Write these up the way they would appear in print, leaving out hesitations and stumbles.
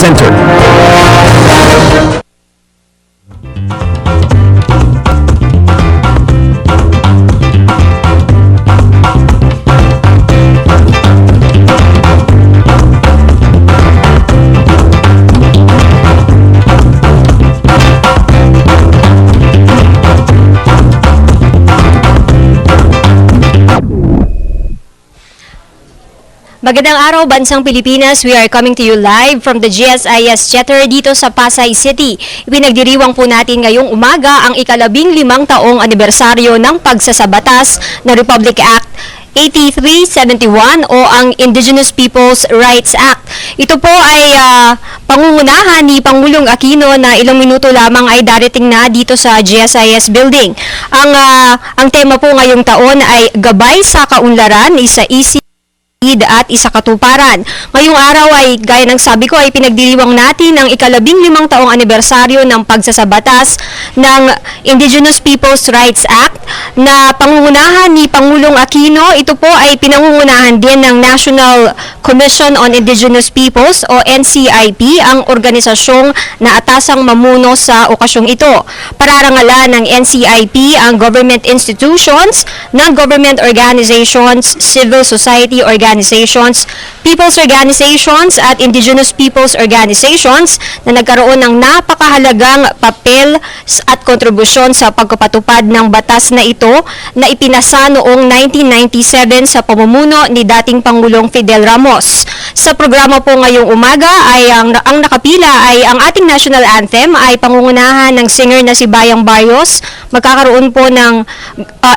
Center. Magandang araw, Bansang Pilipinas. We are coming to you live from the GSIS Theater dito sa Pasay City. Ipinagdiriwang po natin ngayong umaga ang ika-15 taong anibersaryo ng pagsasabatas na Republic Act 8371 o ang Indigenous Peoples' Rights Act. Ito po ay pangungunahan ni Pangulong Aquino na ilang minuto lamang ay darating na dito sa GSIS building. Ang tema po ngayong taon ay Gabay sa Kaunlaran, isa isip at isa katuparan. Ngayong araw ay, gaya ng sabi ko, ay pinagdiriwang natin ang ika-15 taong anibersaryo ng pagsasabatas ng Indigenous Peoples' Rights Act na pangungunahan ni Pangulong Aquino. Ito po ay pinangungunahan din ng National Commission on Indigenous Peoples o NCIP, ang organisasyong naatasang mamuno sa okasyong ito. Pararangalan ng NCIP ang government institutions, non-government organizations, civil society organizations, people's organizations at indigenous people's organizations na nagkaroon ng napakahalagang papel at kontribusyon sa pagpapatupad ng batas na ito na ipinasa noong 1997 sa pamumuno ni dating Pangulong Fidel Ramos. Sa programa po ngayong umaga ay ang nakapila ay ang ating national anthem ay pangungunahan ng singer na si Bayang Barrios. Magkakaroon po ng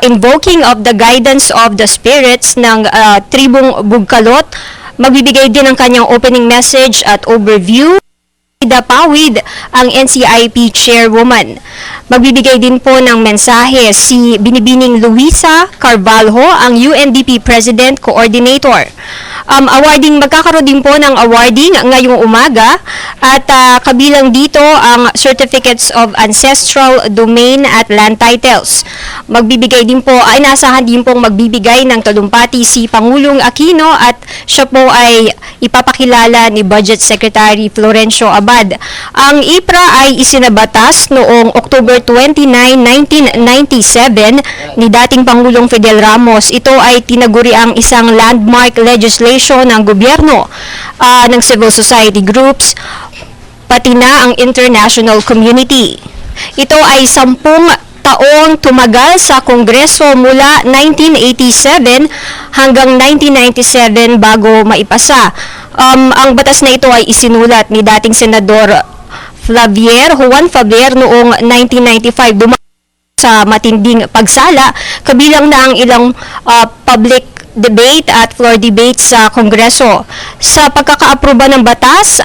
invoking of the guidance of the spirits ng tribong Bugkalot. Magbibigay din ng kanyang opening message at overview Pawid, ang NCIP chairwoman. Magbibigay din po ng mensahe si Binibining Luisa Carvalho, ang UNDP President Coordinator. Magkakaroon din po ng awarding ngayong umaga at kabilang dito ang Certificates of Ancestral Domain at Land Titles. Magbibigay din po, ay nasahan din pong magbibigay ng talumpati si Pangulong Aquino at siya po ay ipapakilala ni Budget Secretary Florencio Abad. Ang IPRA ay isinabatas noong October 29, 1997 ni dating Pangulong Fidel Ramos. Ito ay tinaguri ang isang landmark legislation ng gobyerno, ng civil society groups, pati na ang international community. Ito ay 10 taong tumagal sa Kongreso mula 1987 hanggang 1997 bago maipasa. Ang batas na ito ay isinulat ni dating Senador Juan Fabier noong 1995 sa matinding pagsala, kabilang na ang ilang public debate at floor debate sa Kongreso. Sa pagkakaaproba ng batas,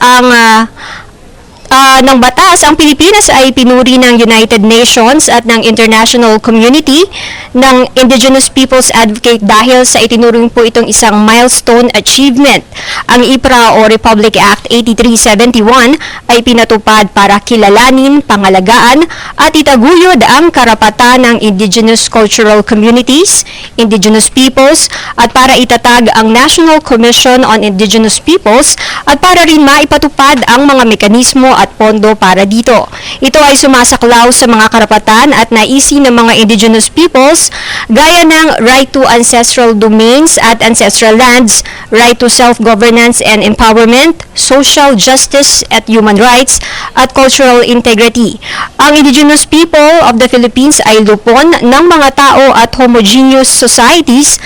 ang Pilipinas ay pinuri ng United Nations at ng international community ng Indigenous Peoples Advocate dahil sa itinuring po itong isang milestone achievement. Ang IPRA o Republic Act 8371 ay pinatupad para kilalanin, pangalagaan at itaguyod ang karapatan ng indigenous cultural communities, indigenous peoples at para itatag ang National Commission on Indigenous Peoples at para rin maipatupad ang mga mekanismo at pondo para dito. Ito ay sumasaklaw sa mga karapatan at naisi ng mga indigenous peoples gaya ng right to ancestral domains at ancestral lands, right to self-governance and empowerment, social justice at human rights, at cultural integrity. Ang indigenous people of the Philippines ay lupon ng mga tao at homogeneous societies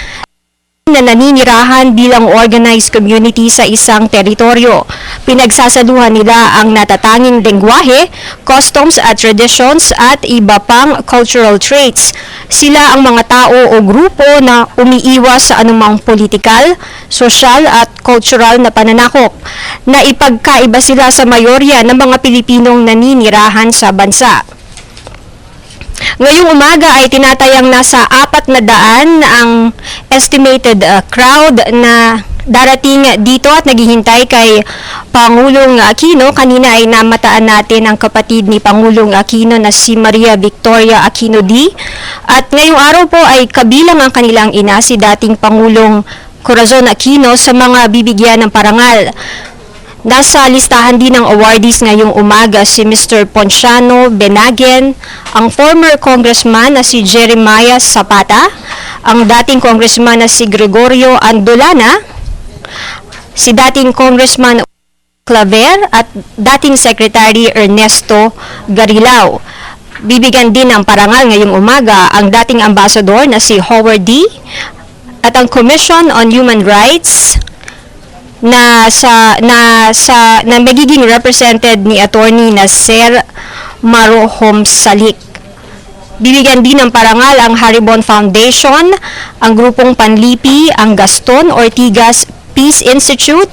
na naninirahan bilang organized community sa isang teritoryo. Pinagsasaluhan nila ang natatanging lengguwahe, customs at traditions at iba pang cultural traits. Sila ang mga tao o grupo na umiiwas sa anumang politikal, sosyal at cultural na pananakop, na ipagkaiba sila sa mayorya ng mga Pilipinong naninirahan sa bansa. Ngayong umaga ay tinatayang nasa 400 ang estimated crowd na darating dito at naghihintay kay Pangulong Aquino. Kanina ay namataan natin ang kapatid ni Pangulong Aquino na si Maria Victoria Aquino D. At ngayong araw po ay kabilang ang kanilang ina, si dating Pangulong Corazon Aquino, sa mga bibigyan ng parangal. Nasa listahan din ng awardees ngayong umaga si Mr. Ponciano Benagen, ang former congressman na si Jeremiah Zapata, ang dating congressman na si Gregorio Andolana, si dating congressman Claver at dating Secretary Ernesto Garilao. Bibigyan din ng parangal ngayong umaga ang dating ambassador na si Howard D. at ang Commission on Human Rights na magiging represented ni Attorney Nasser Marohom Salik. Bibigyan din ng parangal ang Haribon Foundation, ang grupong Panlipi, ang Gaston Ortigas Peace Institute,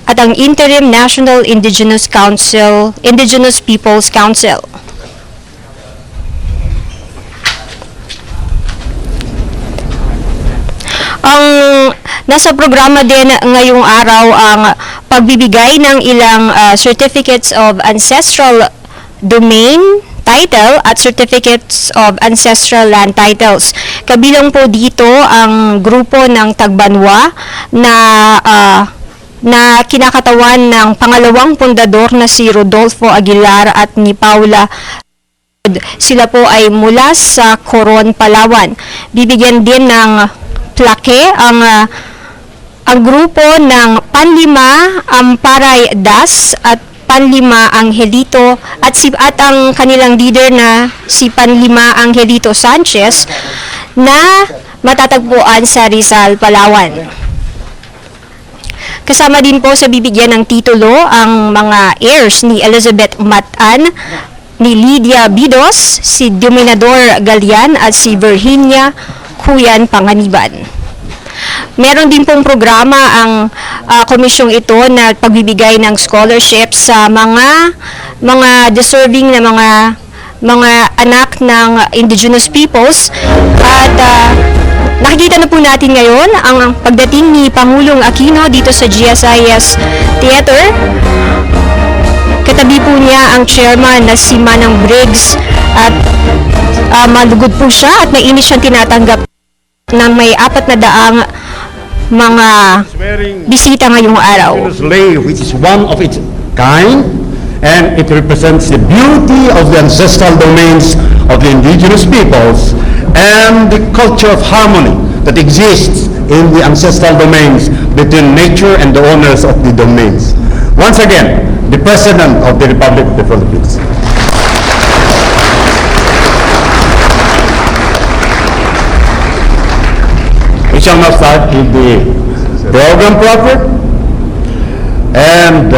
at ang Interim National Indigenous Peoples Council. Ang nasa programa din ngayong araw ang pagbibigay ng ilang certificates of ancestral domain title at certificates of ancestral land titles. Kabilang po dito ang grupo ng Tagbanwa na kinakatawan ng pangalawang pundador na si Rodolfo Aguilar at ni Paula. Sila po ay mula sa Coron, Palawan. Bibigyan din ng plaque ang grupo ng Panlima Amparay Das at Panlima Angelito at ang kanilang leader na si Panlima Angelito Sanchez na matatagpuan sa Rizal, Palawan. Kasama din po sa bibigyan ng titulo ang mga heirs ni Elizabeth Matan, ni Lydia Bidos, si Dominador Galian at si Virginia Kuyan Panganiban. Meron din pong programa ang komisyong ito na pagbibigay ng scholarship sa mga deserving na mga anak ng indigenous peoples. At nakikita na po natin ngayon ang pagdating ni Pangulong Aquino dito sa GSIS Theater. Katabi po niya ang chairman na si Manang Briggs at malugod po siya at mainis siyang tinatanggap na may 400 mga bisita ngayong araw. Which is one of its kind, and it represents the beauty of the ancestral domains of the indigenous peoples and the culture of harmony that exists in the ancestral domains between nature and the owners of the domains. Once again, the President of the Republic of the Philippines. We shall now start with the program proper, and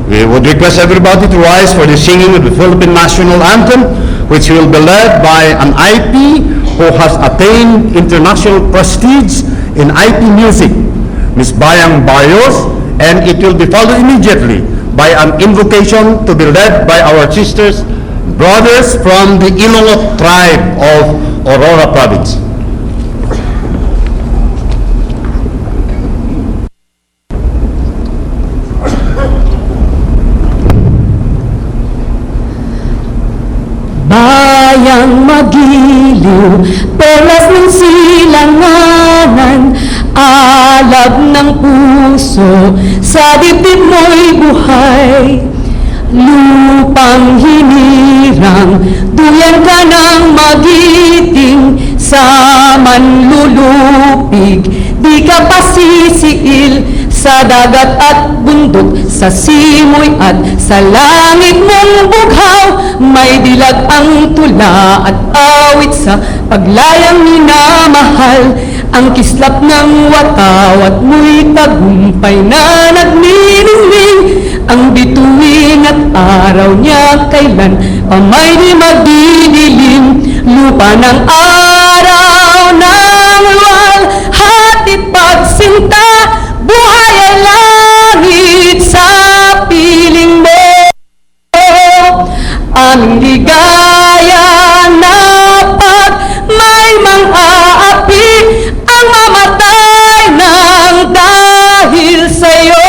we would request everybody to rise for the singing of the Philippine National Anthem, which will be led by an IP who has attained international prestige in IP music, Ms. Bayang Barrios, and it will be followed immediately by an invocation to be led by our sisters, brothers from the Ilonggot tribe of Aurora Province. Bayang magiliw, pelas ng silanganan, alab ng puso, sa dibdib mo'y buhay. Lupang hinirang, duyan ka ng magiting, sa manlulupig, di ka pasisiil, sa dagat at bundok, sa simoy at sa langit mong bughaw, may dilag ang tula at awit sa paglayang minamahal, ang kislap ng wataw at mo'y tagumpay na nagniningning, ang bituin at araw niya kailan pa may di magdidilim, lupa ng araw ng luwal, hatid pagsinta, buhay ay langit sa piling mo. Aming ligaya na pag may mang-aapi ang mamatay ng dahil sa'yo.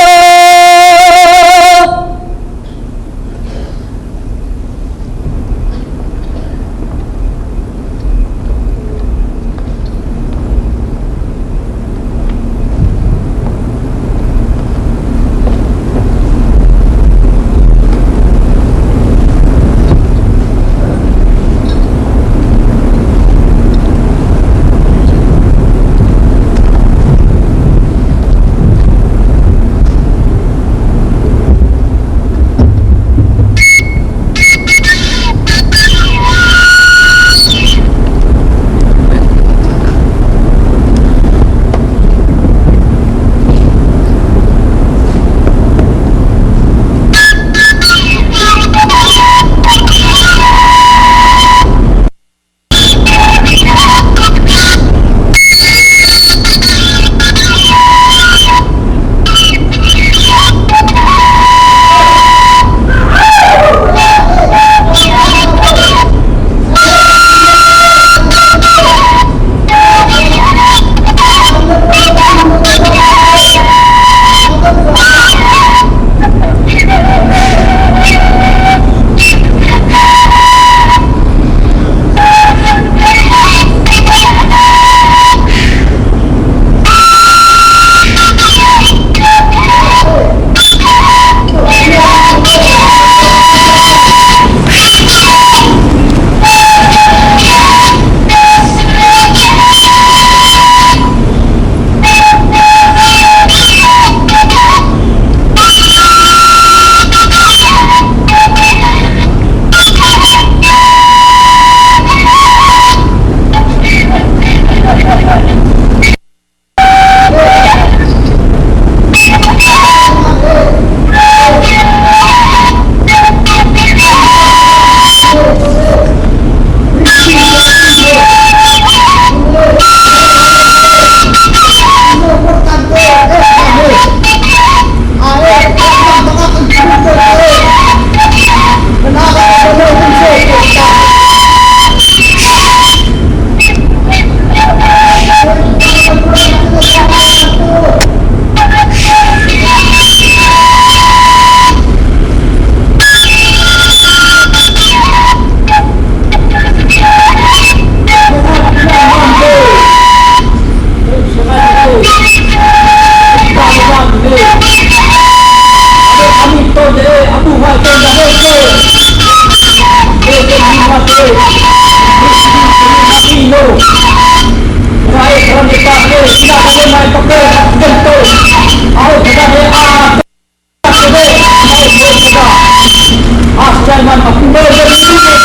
for the privilege na lamang.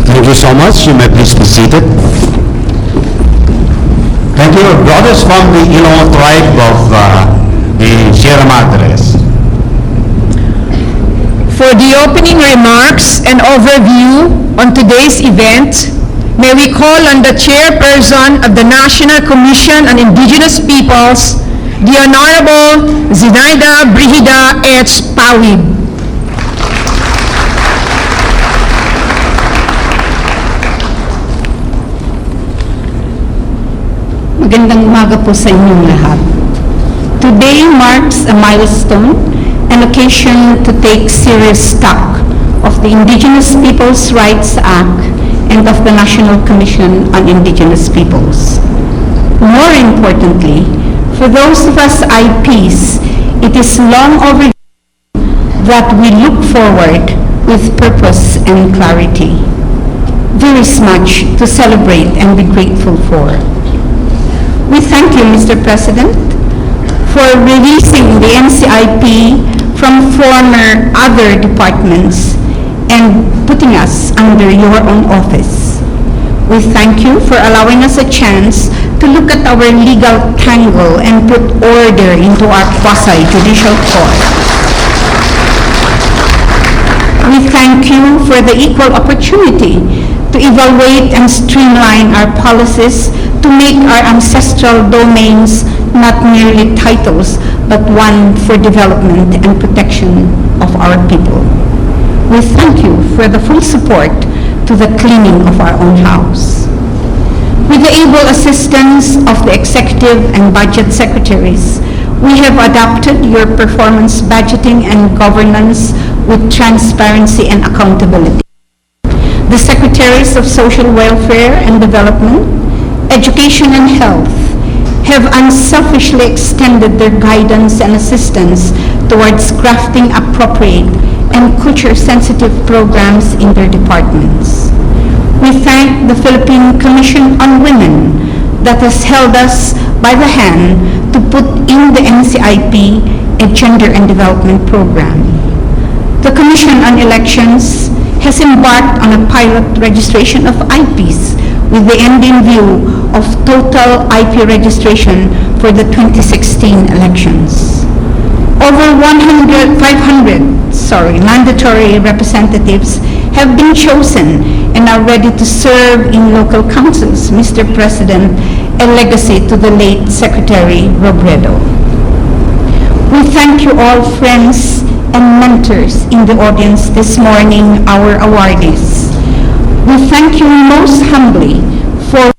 Thank you so much. You may please be seated. Thank you. Brothers from the Ilonggo tribe of the Sierra Madres. For the opening remarks and overview on today's event, may we call on the chairperson of the National Commission on Indigenous Peoples, the Honorable Zinaida Brigida H. Pawid. Magandang umaga po sa inyong lahat. Today marks a milestone, an occasion to take serious stock of the Indigenous Peoples' Rights Act and of the National Commission on Indigenous Peoples. More importantly, for those of us IPs, it is long overdue that we look forward with purpose and clarity. There is much to celebrate and be grateful for. We thank you, Mr. President, for releasing the NCIP from former other departments and putting us under your own office. We thank you for allowing us a chance to look at our legal tangle and put order into our quasi-judicial court. We thank you for the equal opportunity to evaluate and streamline our policies to make our ancestral domains not merely titles, but one for development and protection of our people. We thank you for the full support to the cleaning of our own house. With the able assistance of the executive and budget secretaries, we have adopted your performance budgeting and governance with transparency and accountability. The Secretaries of Social Welfare and Development, Education and Health have unselfishly extended their guidance and assistance towards crafting appropriate and culture-sensitive programs in their departments. We thank the Philippine Commission on Women that has held us by the hand to put in the NCIP a gender and development program. The Commission on Elections has embarked on a pilot registration of IPs with the end in view of total IP registration for the 2016 elections. Over 500 mandatory representatives have been chosen and are ready to serve in local councils, Mr. President, a legacy to the late Secretary Robredo. We thank you all, friends and mentors in the audience this morning, our awardees. We thank you most humbly for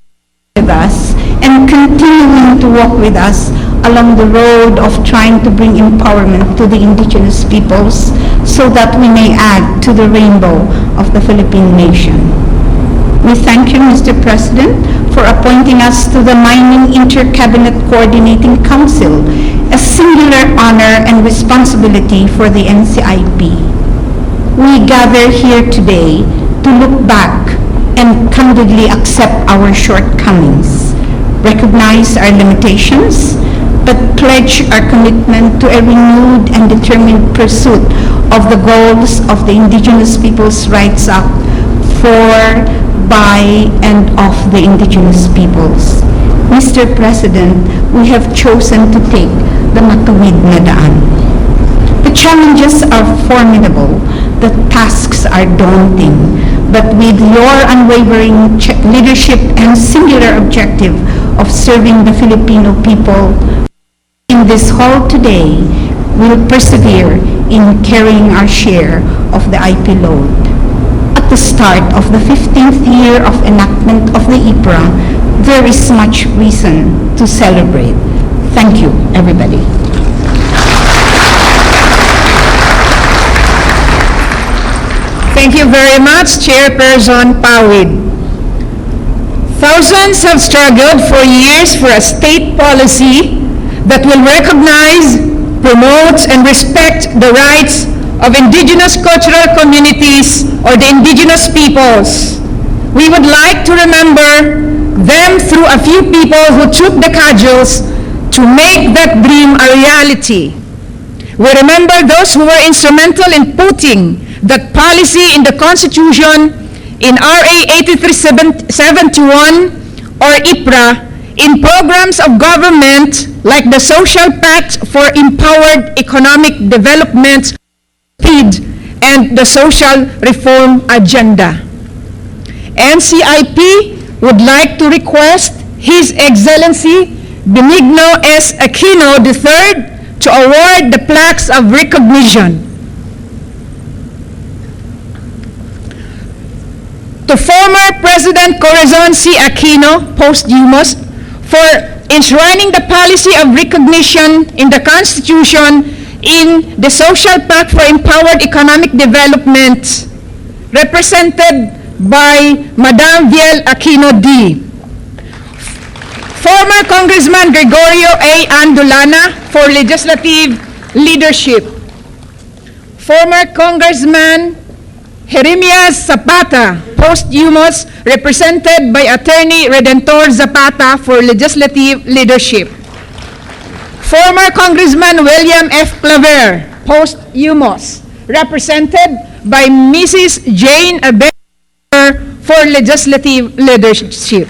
with us and continuing to walk with us along the road of trying to bring empowerment to the indigenous peoples so that we may add to the rainbow of the Philippine nation. We thank you, Mr. President, for appointing us to the Mining Inter-Cabinet Coordinating Council, a singular honor and responsibility for the NCIP. We gather here today to look back and candidly accept our shortcomings, recognize our limitations, but pledge our commitment to a renewed and determined pursuit of the goals of the Indigenous Peoples' Rights Act for, by, and of the indigenous peoples. We Mr. President, we have chosen to take the matuwid na daan. The challenges are formidable, the tasks are daunting, but with your unwavering leadership and singular objective of serving the Filipino people in this hall today, we'll persevere in carrying our share of the IP load. At the start of the 15th year of enactment of the IPRA, there is much reason to celebrate. Thank you, everybody. Thank you very much, Chairperson Pawid. Thousands have struggled for years for a state policy that will recognize, promote, and respect the rights of indigenous cultural communities or the indigenous peoples. We would like to remember them through a few people who took the cudgels to make that dream a reality. We remember those who were instrumental in putting that policy in the Constitution in RA 8371 or IPRA, in programs of government like the Social Pact for Empowered Economic Development, SPEED, and the Social Reform Agenda. NCIP would like to request His Excellency Benigno S. Aquino III to award the plaques of recognition. To former President Corazon C. Aquino, posthumous, for enshrining the policy of recognition in the Constitution in the Social Pact for Empowered Economic Development, represented by Madam Viel Aquino D. Former Congressman Gregorio A. Andolana for legislative leadership. Former Congressman Jeremias Zapata, posthumous, represented by Attorney Redentor Zapata for legislative leadership. Former Congressman William F. Claver, posthumous, represented by Mrs. Jane Abel for legislative leadership.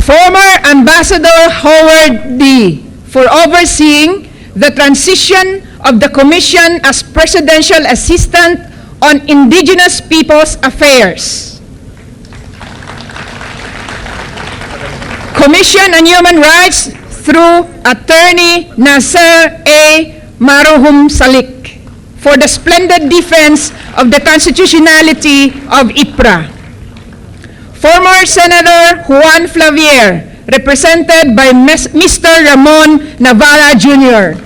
Former Ambassador Howard D. for overseeing the transition of the Commission as Presidential Assistant on Indigenous Peoples Affairs. Commission on Human Rights through Attorney Nasser A. Maruhum Salik for the splendid defense of the constitutionality of IPRA. Former Senator Juan Flavier, represented by Mr. Ramon Navarra Jr.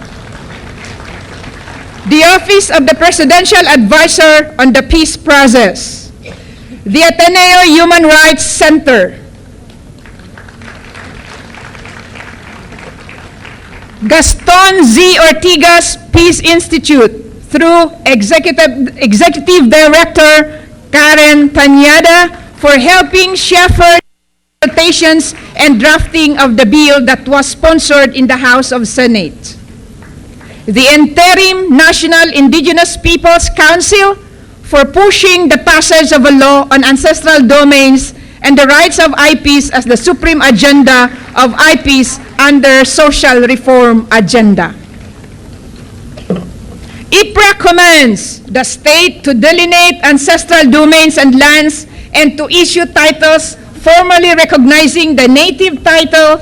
The Office of the Presidential Advisor on the Peace Process. The Ateneo Human Rights Center. Gaston Z. Ortigas Peace Institute through Executive Director Karen Tanyada for helping shepherd consultations and drafting of the bill that was sponsored in the House of Senate. The Interim National Indigenous Peoples Council for pushing the passage of a law on ancestral domains and the rights of IPs as the supreme agenda of IPs under social reform agenda. IPRA commands the state to delineate ancestral domains and lands and to issue titles formally recognizing the native title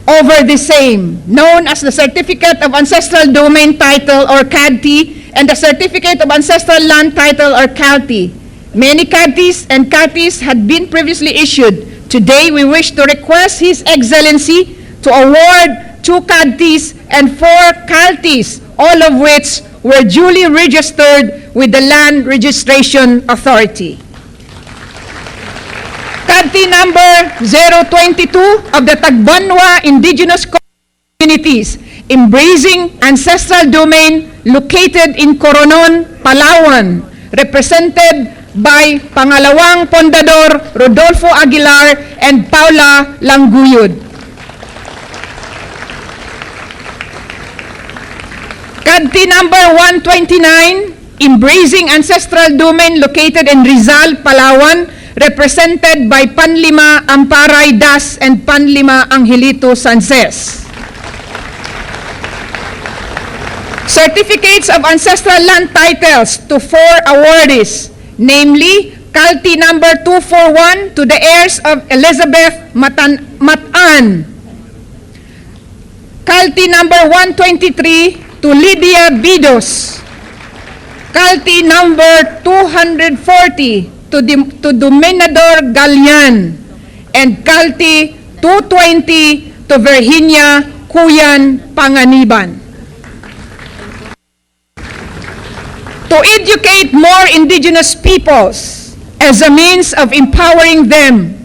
over the same, known as the Certificate of Ancestral Domain Title or CADT and the Certificate of Ancestral Land Title or CALTI. Many CADTs and CALTIs had been previously issued. Today, we wish to request His Excellency to award 2 CADTs and 4 CALTIs, all of which were duly registered with the Land Registration Authority. CADT number 022 of the Tagbanwa Indigenous Communities, embracing ancestral domain located in Coronon, Palawan, represented by Pangalawang Pondador Rodolfo Aguilar and Paula Languyod. CADT number 129, embracing ancestral domain located in Rizal, Palawan, represented by Panlima Amparay Das and Panlima Angelito Sances. Certificates of ancestral land titles to 4 awardees, namely Kalti number 241 to the heirs of Elizabeth Matan, Kalti number 123 to Lydia Bidos, Kalti number 240 to Dominador Galian, and Kalti 220 to Virginia Kuyan Panganiban. To educate more indigenous peoples as a means of empowering them,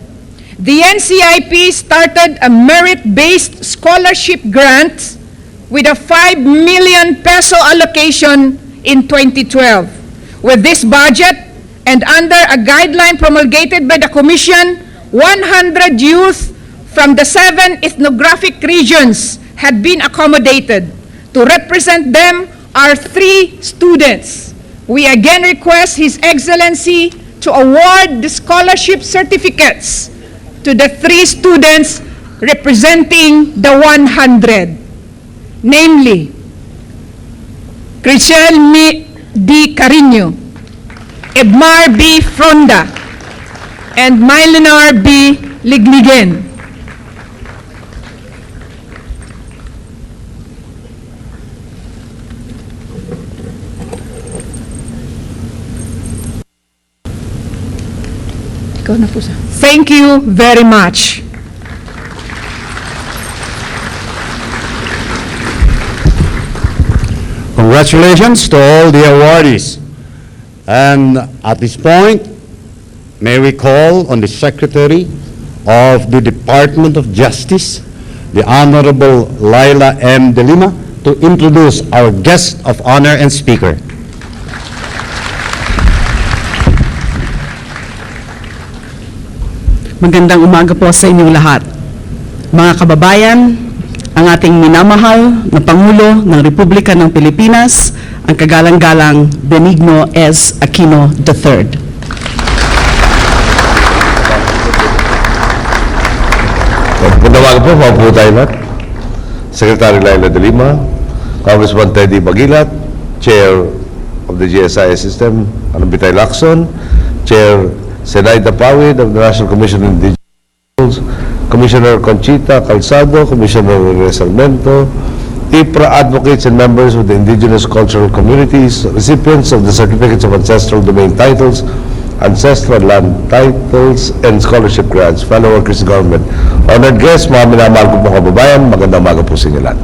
the NCIP started a merit-based scholarship grant with a 5 million peso allocation in 2012. With this budget, and under a guideline promulgated by the Commission, 100 youth from the 7 ethnographic regions had been accommodated. To represent them are 3 students. We again request His Excellency to award the scholarship certificates to the 3 students representing the 100, namely Chriselle D. Carino, Edmar B. Fronda, and Mylenar B. Ligligen. Thank you very much. Congratulations to all the awardees. And at this point, may we call on the Secretary of the Department of Justice, the Honorable Laila M. De Lima, to introduce our guest of honor and speaker. Magandang umaga po sa inyong lahat. Mga kababayan, ang ating minamahal na Pangulo ng Republika ng Pilipinas, ang kagalang-galang Benigno S. Aquino III. Magandang umaga po, mga po tayo lahat. Secretary Laila De Lima, Congressman Teddy Bagilat, Chair of the GSIS System, Anambitay Lacson, Chair Zenaida Pawid of the National Commission on Indigenous, Commissioner Conchita Calzado, Commissioner Sarmento, IPRA advocates and members of the indigenous cultural communities, recipients of the certificates of ancestral domain titles, ancestral land titles, and scholarship grants, fellow workers in government. Honored guests, mga minamahal ko mga kababayan, magandang umaga po sa inyo lahat.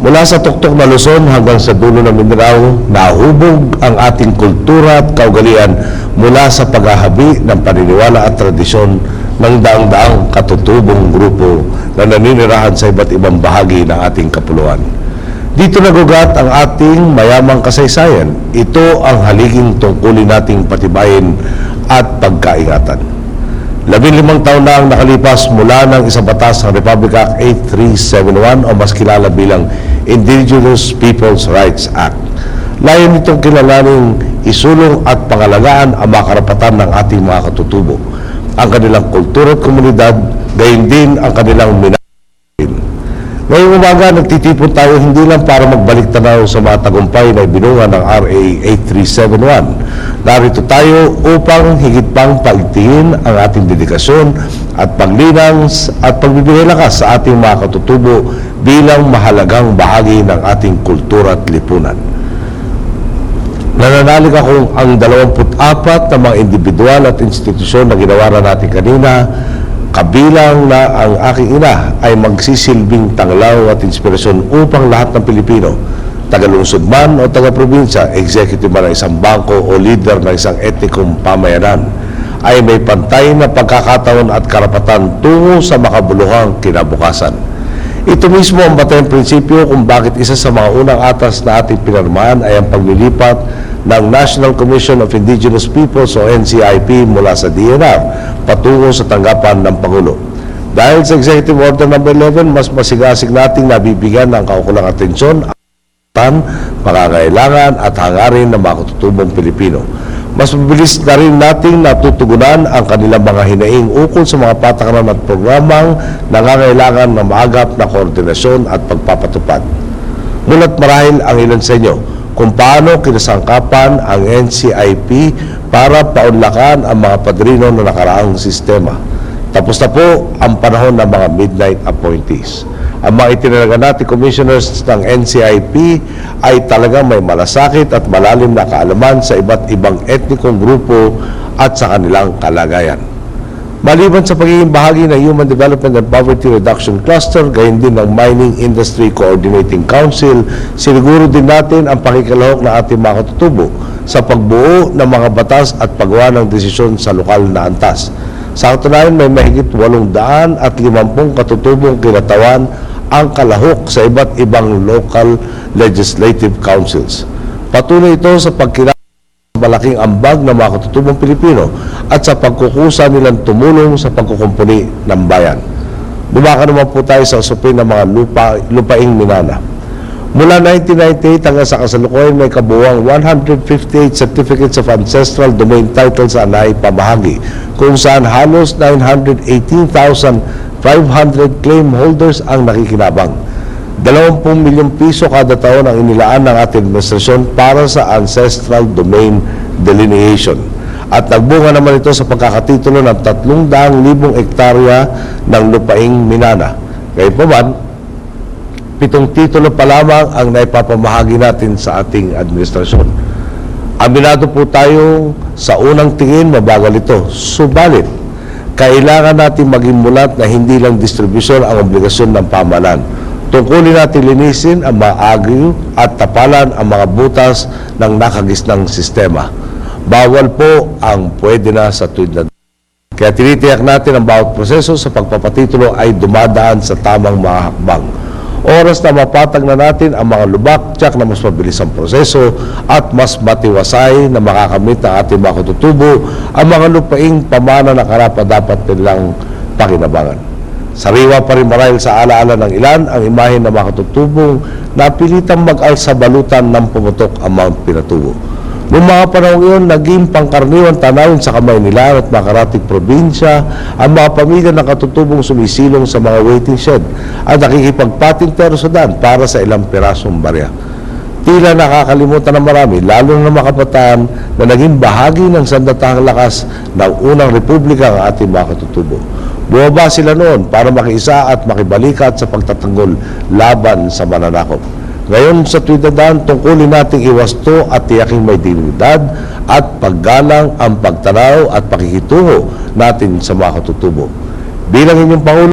Mula sa tuktok na Luzon hanggang sa dulo ng Mindanao, nahubog ang ating kultura at kaugalian mula sa paghahabi ng paniniwala at tradisyon ng daang-daang katutubong grupo na naninirahan sa iba't ibang bahagi ng ating kapuluan. Dito nagugat ang ating mayamang kasaysayan. Ito ang haliging tungkulin nating patibayin at pagkaingatan. 15 taon na ang nakalipas mula ng isang batas ng Republic Act 8371 o mas kilala bilang Indigenous Peoples' Rights Act. Layon nitong kilalaning isulong at pangalagaan ang mga karapatan ng ating mga katutubo, ang kanilang kultura at komunidad, gayon din ang kanilang minamahal. Ngayong umaga, nagtitipon tayo hindi lang para magbalik tanaw sa mga tagumpay na ibinunga ng RA 8371. Narito tayo upang higit pang paigtingin ang ating dedikasyon at paglinang at pagbibigay lakas sa ating mga katutubo bilang mahalagang bahagi ng ating kultura at lipunan. Nananalig akong ang 24 na mga individual at institusyon na ginawaran natin kanina, kabilang na ang aking ina, ay magsisilbing tanglaw at inspirasyon upang lahat ng Pilipino, taga-lungsod man o taga-probinsya, executive man ng isang bangko o leader ng isang etnikong pamayanan, ay may pantay na pagkakataon at karapatan tungo sa makabuluhang kinabukasan. Ito mismo ang batayang prinsipyo kung bakit isa sa mga unang atas na ating pinirmahan ay ang paglilipat ng National Commission of Indigenous Peoples o NCIP mula sa DNR patungo sa tanggapan ng Pangulo. Dahil sa Executive Order No. 11, mas masigasig nating nabibigyan ng kaukulang atensyon ang pangangailangan at hangarin ng mga katutubong Pilipino. Mas mabilis na rin nating natutugunan ang kanilang mga hinaing ukol sa mga patakaran at programang nangangailangan ng maagap na koordinasyon at pagpapatupad. Mulat marahil ang ilan sa inyo kung paano kinasangkapan ang NCIP para paunlakan ang mga padrino na nakaraang sistema. Tapos na po ang panahon ng mga midnight appointees. Ang mga itinalaga natin commissioners ng NCIP ay talagang may malasakit at malalim na kaalaman sa iba't ibang etnikong grupo at sa kanilang kalagayan. Maliban sa pagiging bahagi ng Human Development and Poverty Reduction Cluster, gayon din ng Mining Industry Coordinating Council, siniguro din natin ang pakikalahok ng ating mga katutubo sa pagbuo ng mga batas at paggawa ng desisyon sa lokal na antas. Sa katunayan, may mahigit 850 katutubong kinatawan ang kalahok sa iba't ibang local legislative councils. Patuloy ito sa pagkilala ng malaking ambag ng mga katutubong Pilipino at sa pagkukusa nilang tumulong sa pagkukumpuni ng bayan. Bumaka naman po tayo sa usapin ng mga lupaing minana. Mula 1998 hanggang sa kasalukuyan, may kabuuang 158 certificates of ancestral domain titles ang naipamahagi, kung saan halos 918,500 claim holders ang nakikinabang. 20 milyong piso kada taon ang inilaan ng ating administrasyon para sa ancestral domain delineation. At nagbunga naman ito sa pagkakatitulo ng 300,000 hektarya ng lupaing minana. Gayunpaman, 7 titulo pa lamang ang naipapamahagi natin sa ating administrasyon. Aminado po tayo sa unang tingin mabagal ito. Subalit, kailangan natin maging mulat na hindi lang distribusyon ang obligasyon ng pamahalaan. Tungkulin natin linisin ang mga agyo at tapalan ang mga butas ng nakagisnang sistema. Bawal po ang pwede na sa tuwid na. Kaya tinitiyak natin ang bawat proseso sa pagpapatitulo ay dumadaan sa tamang mga hakbang. Oras na mapatag na natin ang mga lubak, tiyak na mas mabilis ang proseso at mas matiwasay na makakamit ng ating mga katutubo ang mga lupaing pamana na karapat-dapat nilang pakinabangan. Sariwa pa rin marahil sa alaala ng ilan ang imahe ng mga katutubong na pilitang mag-alsabalutan ng pumutok ang mga pinatubo. Noong mga panahon iyon, naging pangkaraniwan tanawin sa kamay nila at makarating probinsya ang mga pamilya ng katutubong sumisilong sa mga waiting shed at nakikipagpatinter sa daan para sa ilang pirasong barya. Tila nakakalimutan ng marami, lalo na mga kabataan na naging bahagi ng sandatahang lakas ng unang republika ang ating mga katutubo. Bumaba sila noon para makiisa at makibalikat sa pagtatanggol laban sa mananakop. Ngayon sa tuwidadaan, tungkulin nating iwasto at tiyaking may dignidad at paggalang ang pagtanaw at pakikitungo natin sa mga katutubo. Bilang inyong Pangulo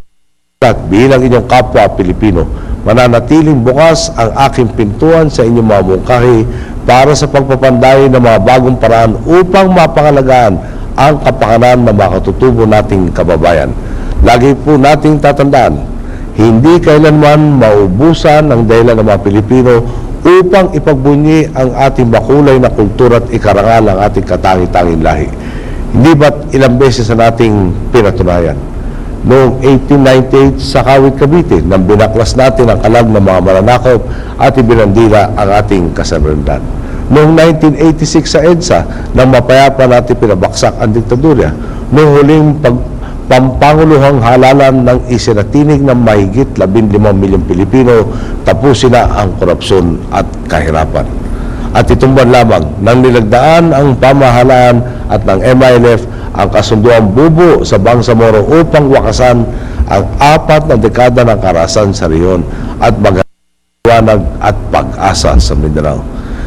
at bilang inyong kapwa Pilipino, mananatiling bukas ang aking pintuan sa inyong mga mungkahi para sa pagpapandayo ng mga bagong paraan upang mapangalagaan ang kapakanan ng mga katutubo nating kababayan. Lagi po nating tatandaan, hindi kailanman maubusan ang dahilan ng mga Pilipino upang ipagbunyi ang ating makulay na kultura at ikarangal ng ating katangi-tanging lahi. Hindi ba't ilang beses na nating pinatunayan? Noong 1898 sa Kawit, Cavite, nang binaklas natin ang kalag ng mga mananakop at ibinandila ang ating kasarandan. Noong 1986 sa EDSA, nang mapayapa natin pinabaksak ang diktadurya. Noong huling pampanguluhang halalan ng isinatinig ng mahigit 15 milyong Pilipino, tapusin na ang korupsyon at kahirapan. At itong buwan lamang, nang nilagdaan ang pamahalaan at ng MILF ang kasunduang bubo sa Bangsamoro upang wakasan ang 4 na dekada ng karahasan sa rehiyon at magaliwanag at pag-asa sa Mindanao.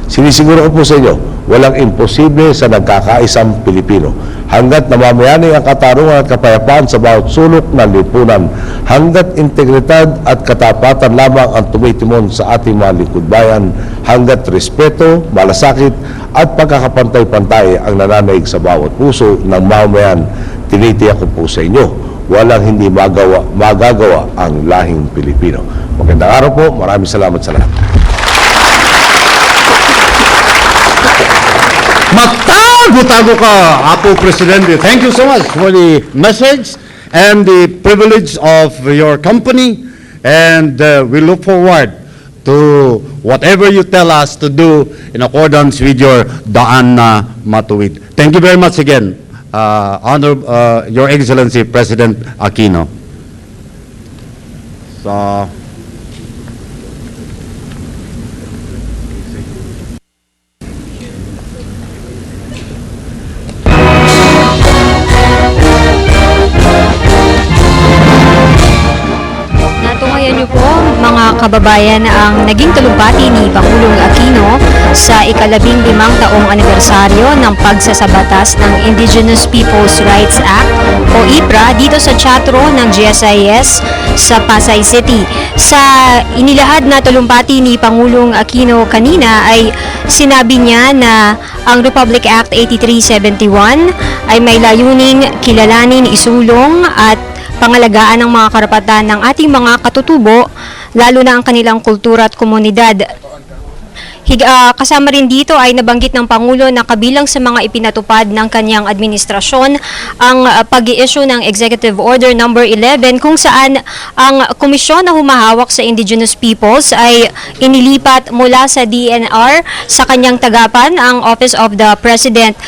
Sinisiguro ko po sa inyo, walang imposible sa nagkakaisang Pilipino. Hanggat namamayani ang katarungan at kapayapaan sa bawat sulok ng lipunan, hanggat integridad at katapatan lamang ang tumitimon sa ating mga lingkod bayan, hanggat respeto, malasakit at pagkakapantay-pantay ang nananaig sa bawat puso ng mamamayan, tinitiyak ko po sa inyo, walang hindi magagawa ang lahing Pilipino. Magandang araw po, maraming salamat sa lahat. Magtago-tago ka, Apo Presidente. Thank you so much for the message and the privilege of your company. And we look forward to whatever you tell us to do in accordance with your Daan na Matuwid. Thank you very much again, Your Excellency President Aquino. So, Natungayan niyo po, mga kababayan, ang naging talumpati ni Pangulong Aquino sa ika-15 taong anibersaryo ng pagsasabatas ng Indigenous Peoples' Rights Act o IPRA dito sa teatro ng GSIS sa Pasay City. Sa inilahad na talumpati ni Pangulong Aquino kanina ay sinabi niya na ang Republic Act 8371 ay may layuning kilalanin, isulong at pangalagaan ng mga karapatan ng ating mga katutubo, lalo na ang kanilang kultura at komunidad. Kasama rin dito ay nabanggit ng Pangulo na kabilang sa mga ipinatupad ng kanyang administrasyon ang pag-i-issue ng Executive Order No. 11 kung saan ang komisyon na humahawak sa Indigenous Peoples ay inilipat mula sa DNR sa kanyang tagapan, ang Office of the President.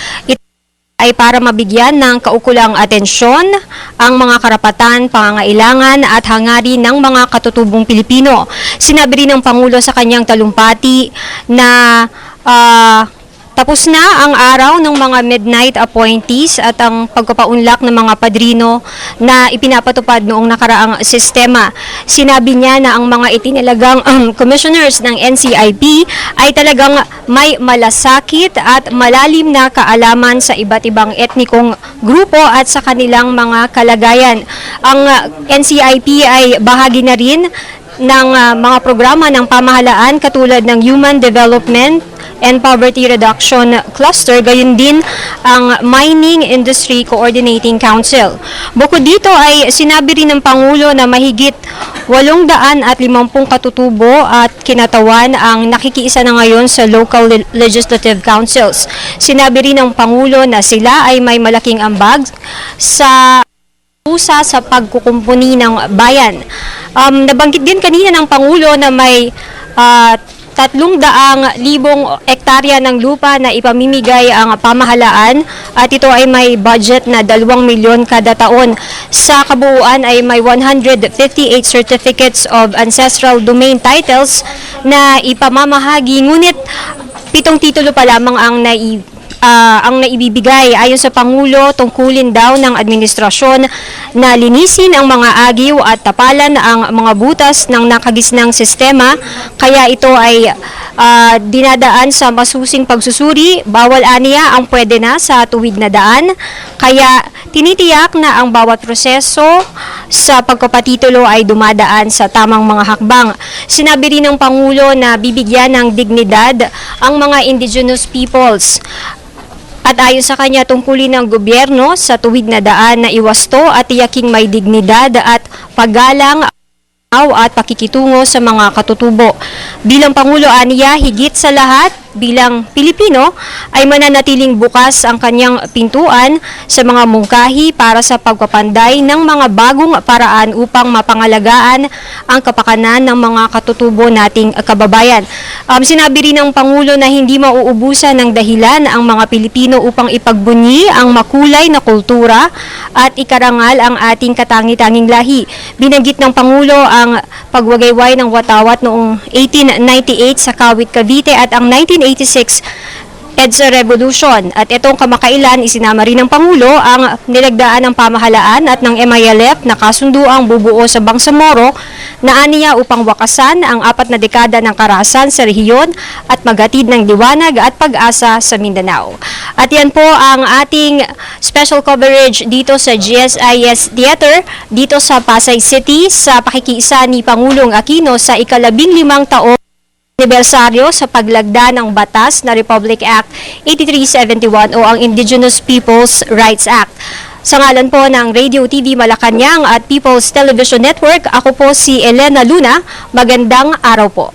Ay para mabigyan ng kaukulang atensyon ang mga karapatan, pangangailangan at hangarin ng mga katutubong Pilipino. Sinabi rin ng Pangulo sa kanyang talumpati na tapos na ang araw ng mga midnight appointees at ang pagpapaunlak ng mga padrino na ipinapatupad noong nakaraang sistema. Sinabi niya na ang mga itinilagang commissioners ng NCIP ay talagang may malasakit at malalim na kaalaman sa iba't ibang etnikong grupo at sa kanilang mga kalagayan. Ang NCIP ay bahagi na rin ng mga programa ng pamahalaan katulad ng Human Development and Poverty Reduction Cluster, gayon din ang Mining Industry Coordinating Council. Bukod dito ay sinabi rin ng Pangulo na mahigit 850 katutubo at kinatawan ang nakikiisa na ngayon sa local legislative councils. Sinabi rin ng Pangulo na sila ay may malaking ambag sa pagkukumpuni ng bayan. Nabanggit din kanina ng Pangulo na may 300,000 hektarya ng lupa na ipamimigay ang pamahalaan at ito ay may budget na 2 milyon kada taon. Sa kabuuan ay may 158 certificates of ancestral domain titles na ipamamahagi, ngunit 7 titulo pa lamang ang naibibigay. Ayon sa Pangulo, tungkulin daw ng administrasyon na linisin ang mga agiw at tapalan ang mga butas ng nakagisnang sistema, kaya ito ay dinadaan sa masusing pagsusuri. Bawal aniya ang pwede na sa tuwid na daan, kaya tinitiyak na ang bawat proseso sa pagkapatitulo ay dumadaan sa tamang mga hakbang. Sinabi rin ng Pangulo na bibigyan ng dignidad ang mga indigenous peoples. At ayon sa kanya, tungkulin ng gobyerno sa tuwid na daan na iwasto at tiyaking may dignidad at paggalang at pakikitungo sa mga katutubo. Bilang Pangulo aniya, higit sa lahat, bilang Pilipino, ay mananatiling bukas ang kanyang pintuan sa mga mungkahi para sa pagpapanday ng mga bagong paraan upang mapangalagaan ang kapakanan ng mga katutubo nating kababayan. Sinabi rin ng Pangulo na hindi mauubusan ng dahilan ang mga Pilipino upang ipagbunyi ang makulay na kultura at ikarangal ang ating katangi-tanging lahi. Binanggit ng Pangulo ang pagwagayway ng Watawat noong 1898 sa Kawit, Cavite at ang 1986 EDSA Revolution. At itong kamakailan, isinama rin ng Pangulo ang nilagdaan ng pamahalaan at ng MILF na kasunduang bubuo sa Bangsamoro na aniya upang wakasan ang 4 na dekada ng karahasan sa rehiyon at maghatid ng liwanag at pag-asa sa Mindanao. At yan po ang ating special coverage dito sa GSIS Theater, dito sa Pasay City, sa pakikiisa ni Pangulong Aquino sa ika-15 taong anibersaryo sa paglagda ng batas na Republic Act 8371 o ang Indigenous Peoples' Rights Act. Sa ngalan po ng Radio TV Malacanang at People's Television Network, ako po si Elena Luna. Magandang araw po.